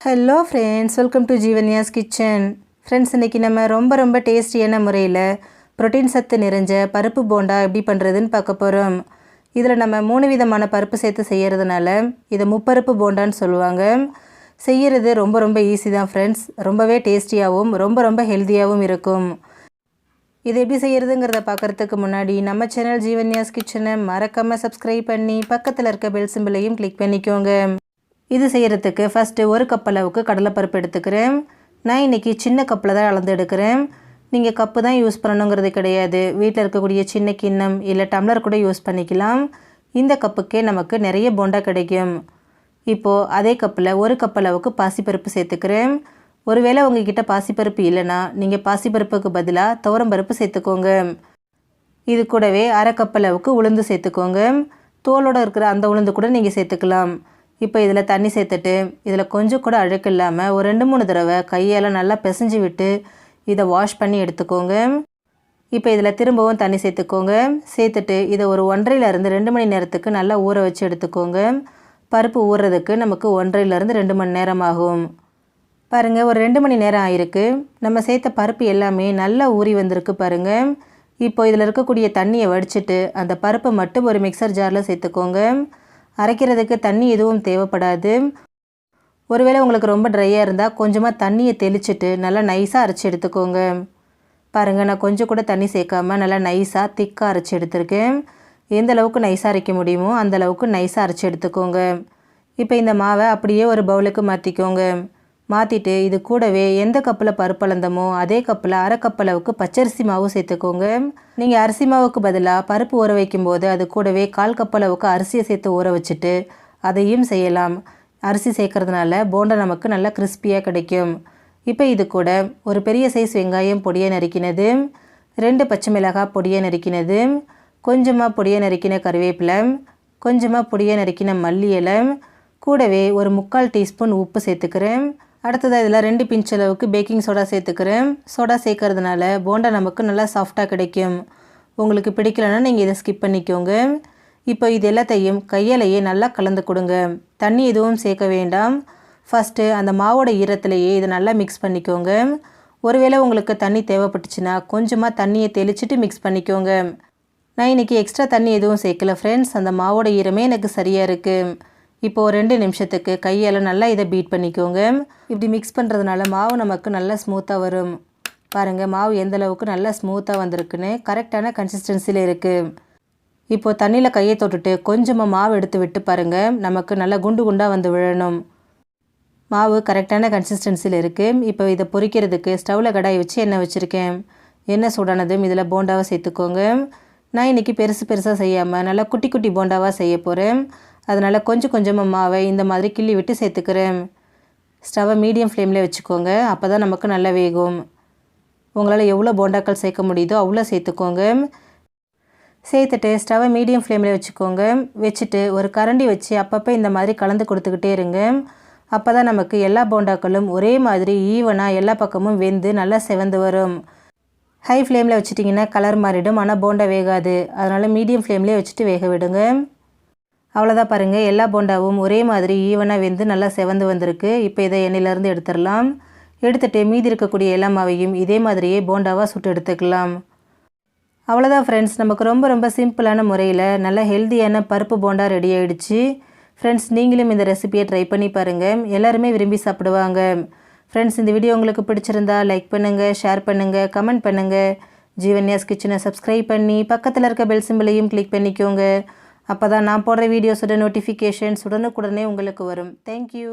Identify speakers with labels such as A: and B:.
A: Hello friends, welcome to Jeevanya's kitchen. Friends, இன்றைக்கி நம்ம ரொம்ப டேஸ்டியான முறையில் ப்ரோட்டீன் சத்து நிறைஞ்ச பருப்பு போண்டா எப்படி பண்ணுறதுன்னு பார்க்க போகிறோம். இதில் நம்ம 3 விதமான பருப்பு சேர்த்து செய்கிறதுனால இதை முப்பருப்பு போண்டான்னு சொல்லுவாங்க. செய்கிறது ரொம்ப ஈஸி தான் ஃப்ரெண்ட்ஸ். ரொம்பவே டேஸ்டியாகவும் ரொம்ப ஹெல்த்தியாகவும் இருக்கும். இதை எப்படி செய்கிறதுங்கிறத பார்க்குறதுக்கு முன்னாடி நம்ம சேனல் ஜீவன்யாஸ் கிச்சனை மறக்காமல் சப்ஸ்கிரைப் பண்ணி பக்கத்தில் இருக்க பெல் சிம்பிளையும் கிளிக் பண்ணிக்கோங்க. இது செய்கிறதுக்கு ஃபஸ்ட்டு 1 கப் அளவுக்கு கடலைப்பருப்பு எடுத்துக்கிறேன். நான் இன்றைக்கி சின்ன கப்பில் தான் அளந்து எடுக்கிறேன். நீங்கள் கப்பு தான் யூஸ் பண்ணணுங்கிறது கிடையாது. வீட்டில் இருக்கக்கூடிய சின்ன கிண்ணம் இல்லை டம்ளர் கூட யூஸ் பண்ணிக்கலாம். இந்த கப்புக்கே நமக்கு நிறைய போண்டா கிடைக்கும். இப்போது அதே கப்பில் 1 கப் அளவுக்கு பாசிப்பருப்பு சேர்த்துக்கிறேன். ஒருவேளை உங்ககிட்ட பாசிப்பருப்பு இல்லைன்னா நீங்கள் பாசிப்பருப்புக்கு பதிலாக துவரம்பருப்பு சேர்த்துக்கோங்க. இது கூடவே 1/2 கப் அளவுக்கு உளுந்து சேர்த்துக்கோங்க. தோலோடு இருக்கிற அந்த உளுந்து கூட நீங்கள் சேர்த்துக்கலாம். இப்போ இதில் தண்ணி சேர்த்துட்டு இதில் கொஞ்சம் கூட அழுக்கு இல்லாமல் ஒரு 2-3 தடவை கையால் நல்லா பிசைஞ்சு விட்டு இதை வாஷ் பண்ணி எடுத்துக்கோங்க. இப்போ இதில் திரும்பவும் தண்ணி சேர்த்துக்கோங்க. சேர்த்துட்டு இதை ஒரு 1.5லேருந்து 2 மணி நேரத்துக்கு நல்லா ஊற வச்சு எடுத்துக்கோங்க. பருப்பு ஊறுறதுக்கு நமக்கு 1.5லேருந்து 2 மணி நேரம் ஆகும். பாருங்கள், ஒரு 2 மணி நேரம் ஆயிருக்கு. நம்ம சேர்த்த பருப்பு எல்லாமே நல்லா ஊறி வந்திருக்கு பாருங்கள். இப்போ இதில் இருக்கக்கூடிய தண்ணியை வடிச்சிட்டு அந்த பருப்பை மட்டும் ஒரு மிக்சர் ஜாரில் சேர்த்துக்கோங்க. அரைக்கிறதுக்கு தண்ணி எதுவும் தேவைப்படாது. ஒருவேளை உங்களுக்கு ரொம்ப ட்ரையாக இருந்தால் கொஞ்சமாக தண்ணியை தெளிச்சிட்டு நல்லா நைஸாக அரைச்சி எடுத்துக்கோங்க. பாருங்கள், நான் கொஞ்சம் கூட தண்ணி சேர்க்காமல் நல்லா நைஸாக திக்காக அரைச்சி எடுத்துருக்கேன். எந்த அளவுக்கு நைஸாக அரைக்க முடியுமோ அந்த அளவுக்கு நைஸாக அரைச்சி எடுத்துக்கோங்க. இப்போ இந்த மாவை அப்படியே ஒரு பவுலுக்கு மாற்றிக்கோங்க. மாற்றிட்டு இது கூடவே எந்த கப்பில் பருப்பு அளந்தமோ அதே கப்பில் 1/2 கப் அளவுக்கு பச்சரிசி மாவு சேர்த்துக்கோங்க. நீங்கள் அரிசி மாவுக்கு பதிலாக பருப்பு ஊற வைக்கும்போது அது கூடவே 1/4 கப் அளவுக்கு அரிசியை சேர்த்து ஊற வச்சுட்டு அதையும் செய்யலாம். அரிசி சேர்க்கறதுனால போண்டா நமக்கு நல்லா கிறிஸ்பியாக கிடைக்கும். இப்போ இது கூட ஒரு பெரிய சைஸ் வெங்காயம் பொடியை நறுக்கினது, 2 பச்சை மிளகாய் பொடியை நறுக்கினது, கொஞ்சமாக பொடியை நறுக்கின கருவேப்பிலை, கொஞ்சமாக பொடியை நறுக்கின மல்லி இலை, கூடவே ஒரு 3/4 டீஸ்பூன் உப்பு சேர்த்துக்கிறேன். அடுத்ததாக இதில் 2 பிஞ்ச் அளவுக்கு பேக்கிங் சோடா சேர்த்துக்கிறேன். சோடா சேர்க்கறதுனால போண்டா நமக்கு நல்லா சாஃப்டாக கிடைக்கும். உங்களுக்கு பிடிக்கலன்னா நீங்கள் இதை ஸ்கிப் பண்ணிக்கோங்க. இப்போ இது எல்லாத்தையும் கையாலேயே நல்லா கலந்து கொடுங்க. தண்ணி எதுவும் சேர்க்க வேண்டாம். ஃபஸ்ட்டு அந்த மாவோட ஈரத்துலேயே இதை நல்லா மிக்ஸ் பண்ணிக்கோங்க. ஒருவேளை உங்களுக்கு தண்ணி தேவைப்பட்டுச்சுன்னா கொஞ்சமாக தண்ணியை தெளிச்சிட்டு மிக்ஸ் பண்ணிக்கோங்க. நான் இன்றைக்கி எக்ஸ்ட்ரா தண்ணி எதுவும் சேர்க்கல ஃப்ரெண்ட்ஸ். அந்த மாவோட ஈரமே எனக்கு சரியாக இருக்குது. இப்போது 2 நிமிஷத்துக்கு கையால் நல்லா இதை பீட் பண்ணிக்கோங்க. இப்படி மிக்ஸ் பண்ணுறதுனால மாவு நமக்கு நல்லா ஸ்மூத்தாக வரும். பாருங்கள், மாவு எந்த அளவுக்கு நல்லா ஸ்மூத்தாக வந்திருக்குன்னு கரெக்டான கன்சிஸ்டன்சியில் இருக்குது. இப்போது தண்ணியில் கையை தொட்டுட்டு கொஞ்சமாக மாவு எடுத்து விட்டு பாருங்கள், நமக்கு நல்லா குண்டு குண்டாக வந்து விழணும். மாவு கரெக்டான கன்சிஸ்டன்சியில் இருக்குது. இப்போ இதை பொரிக்கிறதுக்கு ஸ்டவ்வில் கடாய் வச்சு எண்ணெய் வச்சுருக்கேன். எண்ணெய் சூடானதும் இதில் போண்டாவை சேர்த்துக்கோங்க. நான் இன்றைக்கி பெருசாக செய்யாமல் நல்லா குட்டி போண்டாவாக செய்ய போகிறேன். அதனால் கொஞ்சமாக மாவை இந்த மாதிரி கிள்ளி விட்டு சேர்த்துக்கிறேன். ஸ்டவ்வை மீடியம் ஃப்ளேமில் வச்சுக்கோங்க. அப்போ தான் நமக்கு நல்லா வேகும். உங்களால் எவ்வளோ போண்டாக்கள் சேர்க்க முடியுதோ அவ்வளோ சேர்த்துக்கோங்க. சேர்த்துட்டு ஸ்டவ்வை மீடியம் ஃப்ளேமில் வச்சுக்கோங்க. வச்சுட்டு ஒரு கரண்டி வச்சு அப்பப்போ இந்த மாதிரி கலந்து கொடுத்துக்கிட்டே இருங்க. அப்போ தான் நமக்கு எல்லா போண்டாக்களும் ஒரே மாதிரி ஈவனாக எல்லா பக்கமும் வெந்து நல்லா செவந்து வரும். ஹை ஃப்ளேமில் வச்சுட்டிங்கன்னா கலர் மாறிடும், ஆனால் போண்டா வேகாது. அதனால் மீடியம் ஃப்ளேம்லேயே வச்சுட்டு வேக விடுங்க. அவ்வளோதான் பாருங்கள், எல்லா போண்டாவும் ஒரே மாதிரி ஈவனாக வெந்து நல்லா செவந்து வந்திருக்கு. இப்போ இதை எண்ணெயிலேருந்து எடுத்துடலாம். எடுத்துகிட்டு மீதி இருக்கக்கூடிய எல்லா மாவையும் இதே மாதிரியே போண்டாவாக சுட்டு எடுத்துக்கலாம். அவ்வளோதான் ஃப்ரெண்ட்ஸ், நமக்கு ரொம்ப சிம்பிளான முறையில் நல்ல ஹெல்த்தியான பருப்பு போண்டா ரெடி ஆகிடுச்சு. ஃப்ரெண்ட்ஸ், நீங்களும் இந்த ரெசிபியை ட்ரை பண்ணி பாருங்கள். எல்லாருமே விரும்பி சாப்பிடுவாங்க. ஃப்ரெண்ட்ஸ், இந்த வீடியோ உங்களுக்கு பிடிச்சிருந்தா லைக் பண்ணுங்கள், ஷேர் பண்ணுங்கள், கமெண்ட் பண்ணுங்கள். ஜீவன்யாஸ் கிச்சனை சப்ஸ்கிரைப் பண்ணி பக்கத்தில் இருக்க பெல் சிம்பிளையும் கிளிக் பண்ணிக்கோங்க. அப்போ தான் நான் போடுற வீடியோஸோட நோட்டிஃபிகேஷன்ஸ் உடனுக்குடனே உங்களுக்கு வரும். தேங்க்யூ.